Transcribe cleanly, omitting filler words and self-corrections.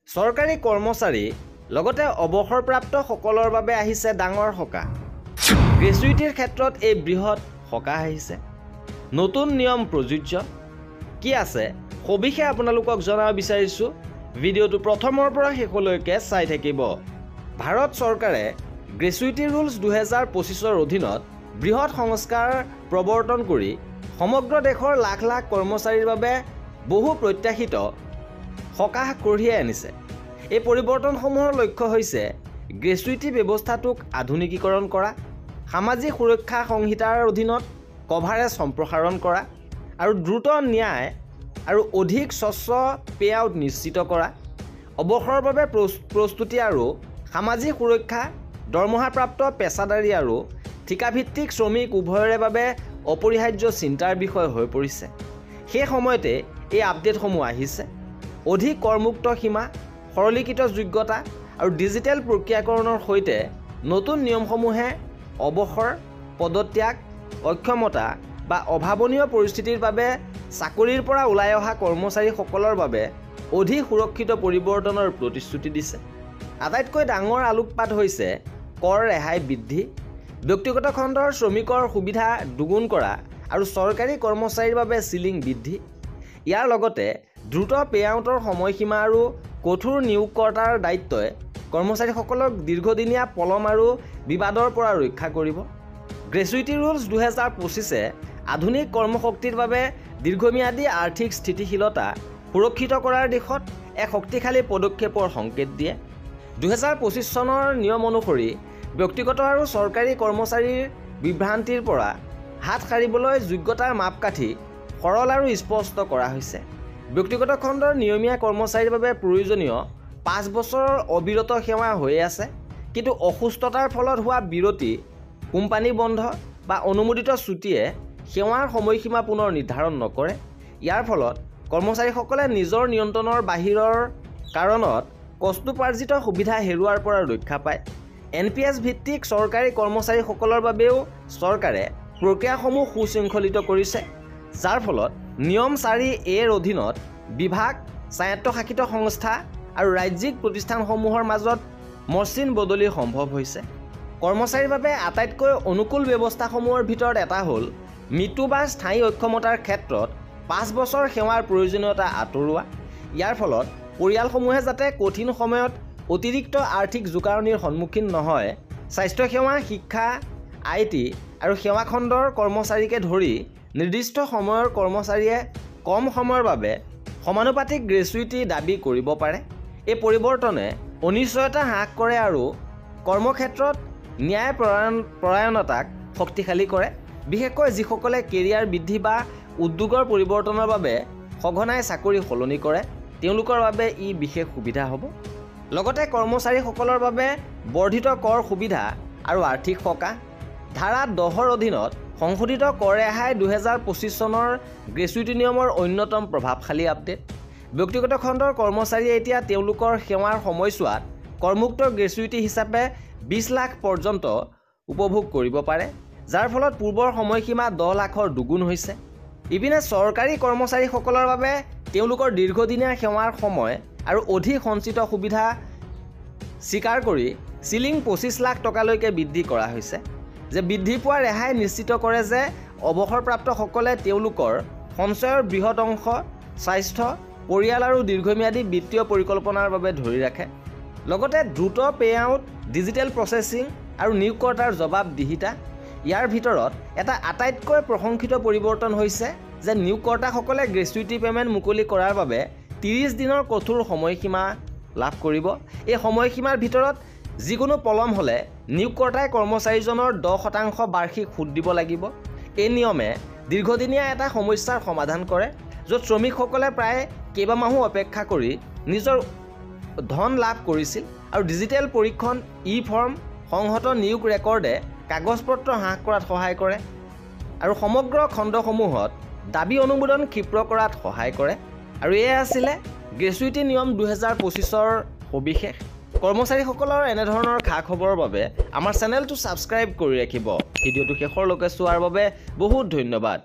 চৰকাৰী কৰ্মচাৰী লগতে অৱসৰপ্ৰাপ্ত সকলৰ বাবে আহিছে ডাঙৰ সকাহ। গ্ৰেচুইটিৰ ক্ষেত্ৰত এই বৃহৎ সকাহ আহিছে। নতুন নিয়ম প্ৰযোজ্য কি আছে সবিশেষ আপোনালোকক জনাব বিচাৰিছোঁ। ভিডিঅ'টো প্ৰথমৰ পৰা শেষলৈকে চাই থাকিব। ভাৰত চৰকাৰে গ্ৰেচুইটি ৰুলছ 2025ৰ অধীনত বৃহৎ সংস্কাৰ প্ৰৱৰ্তন কৰি সমগ্ৰ দেশৰ লাখ লাখ কৰ্মচাৰীৰ বাবে বহু প্ৰত্যাশিত সকাহ কঢ়িয়াই আনিছে। এই পৰিৱৰ্তনসমূহৰ লক্ষ্য হৈছে গ্ৰেচুইটি ব্যৱস্থাটোক আধুনিকীকৰণ কৰা, সামাজিক সুৰক্ষা সংহিতাৰ অধীনত কভাৰেজ সম্প্ৰসাৰণ কৰা আৰু দ্ৰুত ন্যায় আৰু অধিক স্বচ্ছ পে' আউট নিশ্চিত কৰা, অৱসৰৰ বাবে প্ৰস্তুতি আৰু সামাজিক সুৰক্ষা, দৰমহাপ্ৰাপ্ত পেছাদাৰী আৰু ঠিকাভিত্তিক শ্ৰমিক উভয়ৰে বাবে অপৰিহাৰ্য চিন্তাৰ বিষয় হৈ পৰিছে। সেই সময়তে এই আপডেটসমূহ আহিছে। অধিক কৰমুক্ত সীমা, সৰলীকৃত যোগ্যতা আৰু ডিজিটেল প্ৰক্ৰিয়াকৰণৰ সৈতে নতুন নিয়মসমূহে অৱসৰ, পদত্যাগ, অক্ষমতা বা অভাৱনীয় পৰিস্থিতিৰ বাবে চাকৰিৰ পৰা ওলাই অহা কৰ্মচাৰীসকলৰ বাবে অধিক সুৰক্ষিত পৰিৱৰ্তনৰ প্ৰতিশ্ৰুতি দিছে। আটাইতকৈ ডাঙৰ আলোকপাত হৈছে কৰ ৰেহাই বৃদ্ধি, ব্যক্তিগত খণ্ডৰ শ্ৰমিকৰ সুবিধা দুগুণ কৰা আৰু চৰকাৰী কৰ্মচাৰীৰ বাবে চিলিং বৃদ্ধি। ইয়াৰ লগতে দ্ৰুত পে' আউটৰ সময়সীমা আৰু কঠোৰ নিয়োগকৰ্তাৰ দায়িত্বই কৰ্মচাৰীসকলক দীৰ্ঘদিনীয়া পলম আৰু বিবাদৰ পৰা ৰক্ষা কৰিব। গ্ৰেচুইটি ৰুলছ 2025 আধুনিক কৰ্মশক্তিৰ বাবে দীৰ্ঘম্যাদী আৰ্থিক স্থিতিশীলতা সুৰক্ষিত কৰাৰ দিশত এক শক্তিশালী পদক্ষেপৰ সংকেত দিয়ে। 2025 চনৰ নিয়ম অনুসৰি ব্যক্তিগত আৰু চৰকাৰী কৰ্মচাৰীৰ বিভ্ৰান্তিৰ পৰা হাত সাৰিবলৈ যোগ্যতাৰ মাপকাঠি সৰল আৰু স্পষ্ট কৰা হৈছে। ব্যক্তিগত খণ্ডৰ নিয়মীয়া কৰ্মচাৰীৰ বাবে প্ৰয়োজনীয় 5 বছৰৰ অবিৰত সেৱা হৈয়ে আছে, কিন্তু অসুস্থতাৰ ফলত হোৱা বিৰতি, কোম্পানী বন্ধ বা অনুমোদিত ছুটিয়ে সেৱাৰ সময়সীমা পুনৰ নিৰ্ধাৰণ নকৰে। ইয়াৰ ফলত কৰ্মচাৰীসকলে নিজৰ নিয়ন্ত্ৰণৰ বাহিৰৰ কাৰণত কষ্টোপাৰ্জিত সুবিধা হেৰুৱাৰ পৰা ৰক্ষা পায়। NPS ভিত্তিক চৰকাৰী কৰ্মচাৰীসকলৰ বাবেও চৰকাৰে প্ৰক্ৰিয়াসমূহ সুশৃংখলিত কৰিছে, যাৰ ফলত নিয়ম 4A ৰ অধীনত বিভাগ, স্বায়ত্তশাসিত সংস্থা আৰু ৰাজ্যিক প্ৰতিষ্ঠানসমূহৰ মাজত মসৃণ বদলি সম্ভৱ হৈছে। কৰ্মচাৰীৰ বাবে আটাইতকৈ অনুকূল ব্যৱস্থাসমূহৰ ভিতৰত এটা হ'ল মৃত্যু বা স্থায়ী অক্ষমতাৰ ক্ষেত্ৰত 5 বছৰ সেৱাৰ প্ৰয়োজনীয়তা আঁতৰোৱা। ইয়াৰ ফলত পৰিয়ালসমূহে যাতে কঠিন সময়ত অতিৰিক্ত আৰ্থিক জোকাৰণিৰ সন্মুখীন নহয়, স্বাস্থ্যসেৱা, শিক্ষা, IT আৰু সেৱা খণ্ডৰ কৰ্মচাৰীকে ধৰি নিৰ্দিষ্ট সময়ৰ কৰ্মচাৰীয়ে কম সময়ৰ বাবে সমানুপাতিক গ্ৰেচুইটি দাবী কৰিব পাৰে। এই পৰিৱৰ্তনে অনিশ্চয়তা হ্ৰাস কৰে আৰু কৰ্মক্ষেত্ৰত ন্যায় পৰায়ণতাক শক্তিশালী কৰে, বিশেষকৈ যিসকলে কেৰিয়াৰ বৃদ্ধি বা উদ্যোগৰ পৰিৱৰ্তনৰ বাবে সঘনাই চাকৰি সলনি কৰে, তেওঁলোকৰ বাবে ই বিশেষ সুবিধা হ'ব। লগতে কৰ্মচাৰীসকলৰ বাবে বৰ্ধিত কৰ সুবিধা আৰু আৰ্থিক সকাহ। ধাৰা 10ৰ অধীনত সংশোধিত কৰ ৰেহাই 2025 চনৰ গ্ৰেচুইটি নিয়মৰ অন্যতম প্ৰভাৱশালী আপডেট। ব্যক্তিগত খণ্ডৰ কৰ্মচাৰীয়ে এতিয়া তেওঁলোকৰ সেৱাৰ সময়ছোৱাত কৰমুক্ত গ্ৰেচুইটি হিচাপে 20 লাখ পৰ্যন্ত উপভোগ কৰিব পাৰে, যাৰ ফলত পূৰ্বৰ সময়সীমা 10 লাখৰ দুগুণ হৈছে। ইপিনে চৰকাৰী কৰ্মচাৰীসকলৰ বাবে তেওঁলোকৰ দীৰ্ঘদিনীয়া সেৱাৰ সময় আৰু অধিক সঞ্চিত সুবিধা স্বীকাৰ কৰি চিলিং 25 লাখ টকালৈকে বৃদ্ধি কৰা হৈছে। যে বৃদ্ধি পোৱা ৰেহাই নিশ্চিত কৰে যে অৱসৰপ্ৰাপ্তসকলে তেওঁলোকৰ সঞ্চয়ৰ বৃহৎ অংশ স্বাস্থ্য, পৰিয়াল আৰু দীৰ্ঘম্যাদী বিত্তীয় পৰিকল্পনাৰ বাবে ধৰি ৰাখে। লগতে দ্ৰুত পে' আউট, ডিজিটেল প্ৰচেছিং আৰু নিয়োগকৰ্তাৰ জবাবদিহিতা। ইয়াৰ ভিতৰত এটা আটাইতকৈ প্ৰশংসিত পৰিৱৰ্তন হৈছে যে নিয়োগকৰ্তাসকলে গ্ৰেচুইটি পে'মেণ্ট মুকলি কৰাৰ বাবে 30 দিনৰ কঠোৰ সময়সীমা লাভ কৰিব। এই সময়সীমাৰ ভিতৰত যিকোনো পলম হ'লে নিয়োগকৰ্তাই কৰ্মচাৰীজনৰ 10% বাৰ্ষিক সুদ দিব লাগিব। এই নিয়মে দীৰ্ঘদিনীয়া এটা সমস্যাৰ সমাধান কৰে, য'ত শ্ৰমিকসকলে প্ৰায় কেইবামাহো অপেক্ষা কৰি নিজৰ ধন লাভ কৰিছিল আৰু ডিজিটেল পৰীক্ষণ, ফৰ্ম, সংহত নিয়োগ ৰেকৰ্ডে কাগজপত্ৰ হ্ৰাস কৰাত সহায় কৰে আৰু সমগ্ৰ খণ্ডসমূহত দাবী অনুমোদন ক্ষীপ্ৰ কৰাত সহায় কৰে। আৰু এয়া আছিলে গ্ৰেচুইটি নিয়ম 2025ৰ সবিশেষ। কৰ্মচাৰীসকলৰ এনেধৰণৰ খা খবৰৰ বাবে আমাৰ চেনেলটো ছাবস্ক্ৰাইব কৰি ৰাখিব। ভিডিঅ'টো শেষৰলৈকে চোৱাৰ বাবে বহুত ধন্যবাদ।